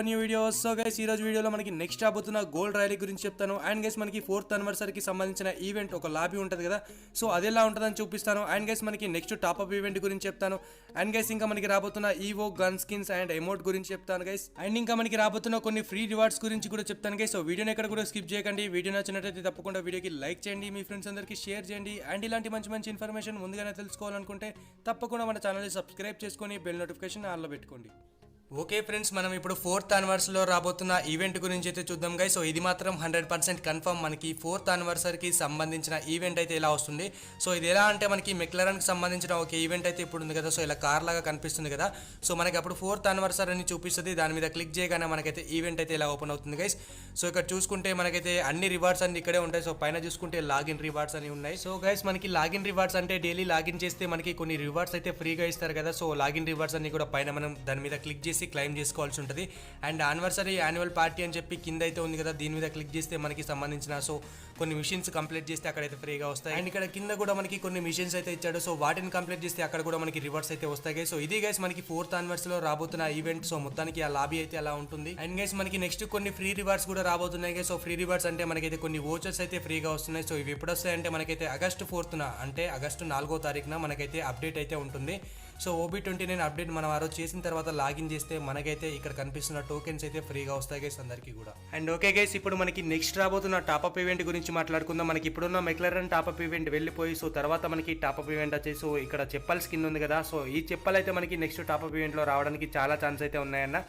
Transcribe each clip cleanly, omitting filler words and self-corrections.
New video. So guys ఈ రోజు వీడియోలో మనకి నెక్స్ట్ రాబోతున్న గోల్డ్ ర్యాలీ గురించి చెప్తాను. అండ్ గైస్ మనకి 4th యానివర్సరీకి సంబంధించిన ఈవెంట్ ఒక లాబీ ఉంటుంది కదా, సో అది ఎలా ఉంటుందని చూపిస్తాను. అండ్ గైస్ మనకి నెక్స్ట్ టాప్అప్ ఈవెంట్ గురించి చెప్తాను. అండ్ గైస్ ఇంకా మనకి రాబోతున్న EO gun skins and emote గురించి చెప్తాను గైస్. అండ్ ఇంకా మనకి రాబోతున్న కొన్ని ఫ్రీ రివార్డ్స్ గురించి కూడా చెప్తాను గైస్. సో వీడియోని ఎక్కడ కూడా స్కిప్ చేయకండి. వీడియో నచ్చినట్లయితే తప్పకుండా వీడియోకి లైక్ చేయండి, మీ ఫ్రెండ్స్ అందరికీ షేర్ చేయండి. అండ్ ఇలాంటి మంచి మంచి ఇన్ఫర్మేషన్ ముందుగానే తెలుసుకోవాలనుకుంటే తప్పకుండా మన ఛానల్ని సబ్స్క్రైబ్ చేసుకొని బెల్ నోటిఫికేషన్ ఆన్లో పెట్టుకోండి. ఓకే ఫ్రెండ్స్, మనం ఇప్పుడు 4th యానివర్సరీలో రాబోతున్న ఈవెంట్ గురించి అయితే చూద్దాం గైస్. సో ఇది మాత్రం 100% కన్ఫర్మ్. మనకి 4th యానివర్సరీకి సంబంధించిన ఈవెంట్ అయితే ఇలా వస్తుంది. సో ఇది ఎలా అంటే మనకి మెక్లరన్కి సంబంధించిన ఒక ఈవెంట్ అయితే ఇప్పుడు ఉంది కదా, సో ఇలా కార్ లాగా కనిపిస్తుంది కదా. సో మనకి అప్పుడు 4th యానివర్సరీ అని చూపిస్తుంది. దాని మీద క్లిక్ చేయగానే మనకైతే ఈవెంట్ అయితే ఇలా ఓపెన్ అవుతుంది గైస్. సో ఇక్కడ చూసుకుంటే మనకైతే అన్ని రివార్డ్స్ అన్ని ఇక్కడే ఉంటాయి. సో పైన చూసుకుంటే లాగిన్ రివార్డ్స్ అని ఉన్నాయి. సో గైస్ మనకి లాగిన్ రివార్డ్స్ అంటే డైలీ లాగిన్ చేస్తే మనకి కొన్ని రివార్డ్స్ అయితే ఫ్రీగా ఇస్తారు కదా. సో లాగిన్ రివార్డ్స్ అన్ని కూడా పైన మనం దాని మీద క్లిక్ చేసి క్లైమ్ చేసుకోవాల్సి ఉంటుంది. అండ్ యాన్యువల్ పార్టీ అని చెప్పి కింద అయితే ఉంది కదా, దీని మీద క్లిక్ చేస్తే మనకి సంబంధించిన సో కొన్ని మిషన్స్ కంప్లీట్ చేస్తే అక్కడైతే ఫ్రీగా వస్తాయి. అండ్ ఇక్కడ కింద కూడా మనకి కొన్ని మిషన్స్ అయితే ఇచ్చాడు. సో వాటిని కంప్లీట్ చేస్తే అక్కడ కూడా మనకి రివార్డ్స్ అయితే వస్తాయి. సో ఇది గైస్ మనకి 4th యానివర్సరీలో రాబోతున్న ఈవెంట్. సో మొత్తానికి ఆ లాబీ అయితే అలా ఉంటుంది. అండ్ గైస్ మనకి నెక్స్ట్ కొన్ని ఫ్రీ రివార్డ్స్ కూడా రాబోతున్నాయి. సో ఫ్రీ రివార్డ్స్ అంటే మనకైతే కొన్ని వోచర్స్ అయితే ఫ్రీగా వస్తున్నాయి. సో ఇవి ఎప్పుడు వస్తాయంటే మనకైతే ఆగస్టు 4th అంటే ఆగస్టు 4వ తారీఖున మనకైతే అప్డేట్ అయితే ఉంటుంది. సో OB29 అప్డేట్ మనం ఆ రోజు చేసిన తర్వాత లాగిన్ చేస్తే మనకైతే ఇక్కడ కనిపిస్తున్న టోకెన్స్ అయితే ఫ్రీగా వస్తాయి గైస్ అందరికీ కూడా. అండ్ ఓకే గైస్, ఇప్పుడు మనకి నెక్స్ట్ రాబోతున్న టాప్అప్ ఈవెంట్ గురించి మాట్లాడుకుందాం. మనకి ఇప్పుడున్న మెక్లరన్ టాప్అప్ ఈవెంట్ వెళ్ళిపోయి సో తర్వాత మనకి టాప్అప్ ఈవెంట్ వచ్చేసి సో ఇక్కడ చెప్పల్ స్కిన్ ఉంది కదా. సో ఈ చెప్పల్ అయితే మనకి నెక్స్ట్ టాప్అప్ ఈవెంట్లో రావడానికి చాలా ఛాన్స్ అయితే ఉన్నాయన్న.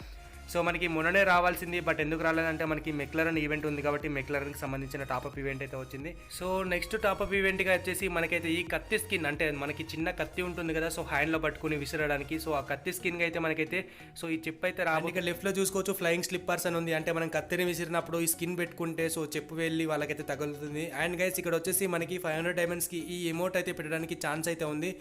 సో మనకి మొన్ననే రావాల్సింది, బట్ ఎందుకు రాలేదంటే మనకి మెక్లరన్ ఈవెంట్ ఉంది కాబట్టి మెక్లరన్కి సంబంధించిన టాప్అప్ ఈవెంట్ అయితే వచ్చింది. సో నెక్స్ట్ టాప్అప్ ఈవెంట్గా వచ్చేసి మనకైతే ఈ కత్తి స్కిన్, అంటే మనకి చిన్న కత్తి ఉంటుంది కదా, సో హ్యాండ్లో పట్టుకుని విసిరడానికి. సో ఆ కత్తి స్కిన్గా అయితే మనకైతే సో ఈ చెప్పు అయితే రాబోతుంది. ఇక్కడ లెఫ్ట్లో చూసుకోవచ్చు ఫ్లయింగ్ స్లిప్పర్స్ అని ఉంది. అంటే మనం కత్తిని విసిరినప్పుడు ఈ స్కిన్ పెట్టుకుంటే సో చెప్పు వెళ్ళి వాళ్ళకైతే తగులుతుంది. అండ్ గైస్ ఇక్కడ వచ్చేసి మనకి 500 డైమండ్స్కి ఈ ఎమోట్ అయితే పెట్టడానికి ఛాన్స్ అయితే ఉంది.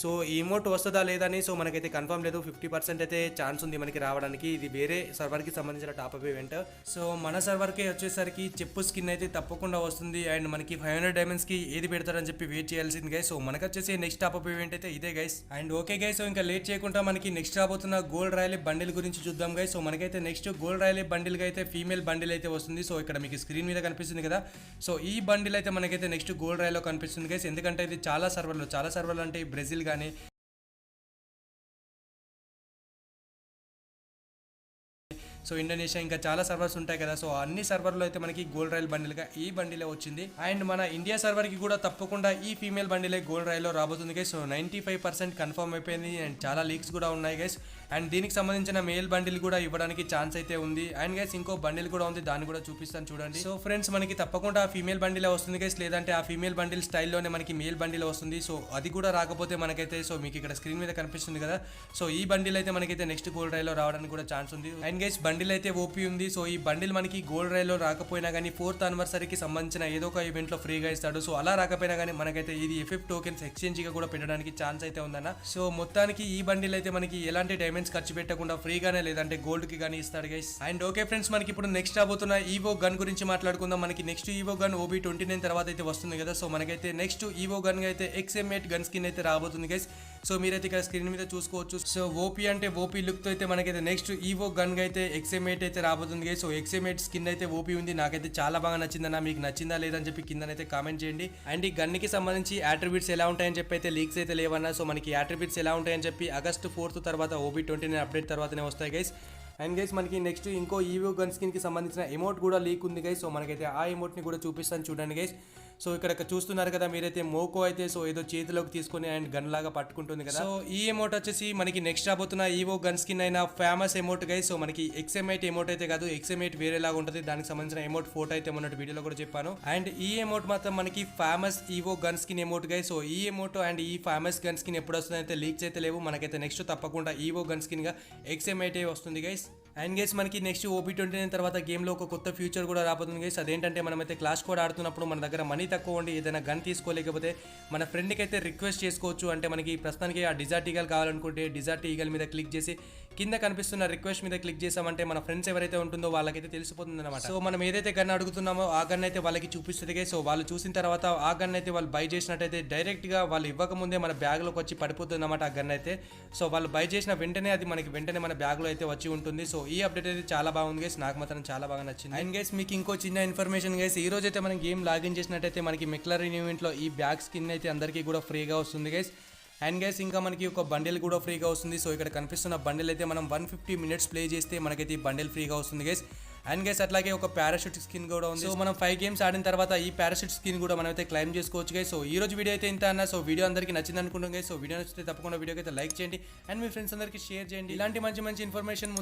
సో ఈ ఎమోట్ వస్తుందా లేదని సో మనకైతే కన్ఫర్మ్ లేదు. 50% అయితే ఛాన్స్ ఉంది మనకి రావడానికి. ఇది వేరే సర్వర్కి సంబంధించిన టాప్అప్ ఈవెంట్. సో మన సర్వర్కి వచ్చేసరికి చెప్పు స్కిన్ అయితే తప్పకుండా వస్తుంది. అండ్ మనకి 500 డైమండ్స్కి ఏది పెడతారని చెప్పి వెయిట్ చేయాల్సింది గైస్. సో మనకు వచ్చేసి నెక్స్ట్ టాప్అప్ ఈవెంట్ అయితే ఇదే guys. And okay guys, so ఇంకా లేట్ చేయకుండా మనకి నెక్స్ట్ రాబోతున్న గోల్డ్ ర్యాలీ బండిల్ గురించి చూద్దాం గైస్. సో మనకైతే నెక్స్ట్ గోల్డ్ ర్యాలీ బండిల్గా అయితే ఫీమేల్ బండిల్ అయితే వస్తుంది. సో ఇక్కడ మీకు స్క్రీన్ మీద కనిపిస్తుంది కదా. సో ఈ బండిల్ అయితే మనకైతే నెక్స్ట్ గోల్డ్ ర్యాలీలో కనిపిస్తుంది గైస్. ఎందుకంటే ఇది చాలా సర్వర్లు అంటే బ్రెజిల్ కానీ సో ఇండోనేషియా ఇంకా చాలా సర్వర్స్ ఉంటాయి కదా. సో అన్ని సర్వర్లో అయితే మనకి గోల్డ్ రైల్ బండిల్గా ఈ బండిలే వచ్చింది. అండ్ మన ఇండియా సర్వర్కి కూడా తప్పకుండా ఈ ఫీమేల్ బండిలే గోల్డ్ రైల్లో రాబోతుంది గైస్. సో 95% కన్ఫర్మ్ అయిపోయింది. అండ్ చాలా లీక్స్ కూడా ఉన్నాయి గైస్. అండ్ దీనికి సంబంధించిన మేల్ బండిల్ కూడా ఇవ్వడానికి ఛాన్స్ అయితే ఉంది. అండ్ గైస్ ఇంకో బండిల్ కూడా ఉంది, దాన్ని కూడా చూపిస్తాను చూడండి. సో ఫ్రెండ్స్ మనకి తప్పకుండా ఆ ఫీమేల్ బండిలే వస్తుంది గైస్, లేదంటే ఆ ఫీమేల్ బండిల్ స్టైల్లోనే మనకి మేల్ బండిల్ వస్తుంది. సో అది కూడా రాకపోతే మనకైతే సో మీకు ఇక్కడ స్క్రీన్ మీద కనిపిస్తుంది కదా. సో ఈ బండిల్ అయితే మనకైతే నెక్స్ట్ గోల్డ్ రైల్లో రావడానికి కూడా ఛాన్స్ ఉంది. అండ్ గైస్ బండిల్ అయితే ఓపీ ఉంది. సో ఈ బండిల్ మనకి గోల్డ్ రైల్లో రాకపోయినా కానీ 4th యానివర్సరీకి సంబంధించిన ఏదో ఒక ఈవెంట్లో ఫ్రీగా ఇస్తాడు. సో అలా రాకపోయినా కానీ మనకైతే ఇది FF టోకెన్స్ ఎక్స్చేంజ్గా కూడా పెట్టడానికి ఛాన్స్ అయితే ఉందన్న. సో మొత్తానికి ఈ బండిల్ అయితే మనకి ఎలాంటి డైమండ్స్ ఖర్చు పెట్టకుండా ఫ్రీగానే లేదంటే గోల్డ్కి కానీ ఇస్తాడు గైస్. అండ్ ఓకే ఫ్రెండ్స్, మనకి ఇప్పుడు నెక్స్ట్ రాబోతున్న ఈవో గన్ గురించి మాట్లాడుకుందాం. మనకి నెక్స్ట్ ఈవో గన్ OB29 తర్వాత అయితే వస్తుంది కదా. సో మనకైతే నెక్స్ట్ ఈవో గన్ అయితే XM8 గన్ స్కిన్ అయితే రాబోతుంది గైస్. సో మీరైతే ఇక్కడ స్క్రీన్ మీద చూసుకోవచ్చు. సో ఓపీ అంటే ఓపీ లుక్ తో అయితే మనకైతే నెక్స్ట్ ఈవో గన్ అయితే XM8 అయితే రాబోతుంది గైస్. సో XM8 స్కిన్ అయితే ఓపీ ఉంది. నాకైతే చాలా బాగా నచ్చిందన్న. మీకు నచ్చిందా లేదని చెప్పి కిందనైతే కామెంట్ చేయండి. అండ్ ఈ గన్ కి సంబంధించి అట్రిబ్యూట్స్ ఎలా ఉంటాయని చెప్పి అయితే లీక్స్ అయితే లేవన్నా. సో మనకి అట్రిబ్యూట్స్ ఎలా ఉంటాయని చెప్పి ఆగస్టు 4th తర్వాత OB29 అప్డేట్ తర్వాతనే వస్తాయి గైస్. అండ్ గైస్ మనకి నెక్స్ట్ ఇంకో ఈవో గన్ స్కిన్ కి సంబంధించిన ఎమోట్ కూడా లీక్ ఉంది గైస్. సో మనకైతే ఆ ఎమోట్ ని కూడా చూపిస్తాను చూడండి గైస్. సో ఇక్కడ చూస్తున్నారు కదా మీరైతే మోకో అయితే సో ఏదో చేతిలోకి తీసుకొని అండ్ గన్ లాగా పట్టుకుంటుంది కదా. సో ఈ ఎమోట్ వచ్చేసి మనకి నెక్స్ట్ రాబోతున్న ఈవో గన్ స్కిన్ అయిన ఫేమస్ ఎమోట్ గైస్. సో మనకి XM8 ఎమోట్ అయితే కాదు, XM8 వేరేలాగా ఉంటుంది. దానికి సంబంధించిన ఎమోట్ ఫోటో అయితే మొన్నటి వీడియోలో కూడా చెప్పాను. అండ్ ఈ ఎమోట్ మాత్రం మనకి famous EO gun skin emote guys. So ఈ ఎమోట్ అండ్ ఈ ఫేమస్ గన్ స్కిన్ ఎప్పుడు వస్తుంది అయితే లీక్స్ అయితే లేవు. మనకైతే నెక్స్ట్ తప్పకుండా ఈవో గన్ స్కిన్ గా XM8 వస్తుంది గైస్. అండ్ గైస్ మనకి నెక్స్ట్ OB29 తర్వాత గేమ్లో ఒక కొత్త ఫ్యూచర్ కూడా రాబోతుంది గైస్. అదేంటంటే మనమైతే క్లాష్ కోడ్ ఆడుతున్నప్పుడు మన దగ్గర మనీ తక్కువ ఉండి ఏదైనా గన్ తీసుకోలేకపోతే మన ఫ్రెండ్కి అయితే రిక్వెస్ట్ చేసుకోవచ్చు. అంటే మనకి ప్రస్తుతానికి ఆ డిజర్ట్ ఈగల్ కావాలనుకుంటే డిజర్ట్ ఈగల్ మీద క్లిక్ చేసి కింద కనిపిస్తున్న రిక్వెస్ట్ మీద క్లిక్ చేసామంటే మన ఫ్రెండ్స్ ఎవరైతే ఉంటుందో వాళ్ళకైతే తెలిసిపోతుంది అనమాట. సో మనం ఏదైతే గన్ అడుగుతున్నామో ఆ గన్ అయితే వాళ్ళకి చూపిస్తుంది. సో వాళ్ళు చూసిన తర్వాత ఆ గన్ అయితే వాళ్ళు బై చేసినట్టయితే డైరెక్ట్ గా వాళ్ళు ఇవ్వకముందే మన బ్యాగ్ లోకి వచ్చి పడిపోతుంది అన్నమాట ఆ గన్ అయితే. సో వాళ్ళు బై చేసిన వెంటనే అది మనకి వెంటనే మన బ్యాగ్ లో అయితే వచ్చి ఉంటుంది. సో ఈ అప్డేట్ అయితే చాలా బాగుంది గైస్, నాకు మాత్రం చాలా బాగా నచ్చింది. అండ్ గైస్ మీకు ఇంకో చిన్న ఇన్ఫర్మేషన్ గైస్, ఈ రోజు అయితే మనం గేమ్ లాగిన్ చేసినట్టయితే మనకి మెక్లరీన్ ఈవెంట్ లో ఈ బ్యాగ్ స్కిన్ అయితే అందరికీ కూడా ఫ్రీగా వస్తుంది గైస్. అండ్ గైస్ ఇంకా మనకి ఒక బండిల్ కూడా ఫ్రీగా వస్తుంది. సో ఇక్కడ కనిపిస్తున్న బండిల్ అయితే మనం 150 మినిట్స్ ప్లే చేస్తే మనకైతే ఈ బండిల్ ఫ్రీగా వస్తుంది గైస్. అండ్ గైస్ అట్లాగే ఒక పారాషూట్ స్కిన్ కూడా ఉంది. సో మనం 5 గేమ్స్ ఆడిన తర్వాత ఈ పారాషూట్ స్కిన్ కూడా మనం అయితే క్లైమ్ చేసుకోవచ్చు గైస్. సో ఈ రోజు వీడియో అయితే ఇంత అన్న. సో వీడియో అందరికీ నచ్చింది అనుకుంటున్నాం గైస్. సో వీడియో నచ్చితే తప్పకుండా వీడియోకి అయితే లైక్ చేయండి అండ్ మీ ఫ్రెండ్స్ అందరికీ షేర్ చేయండి. ఇలాంటి మంచి మంచి ఇన్ఫర్మేషన్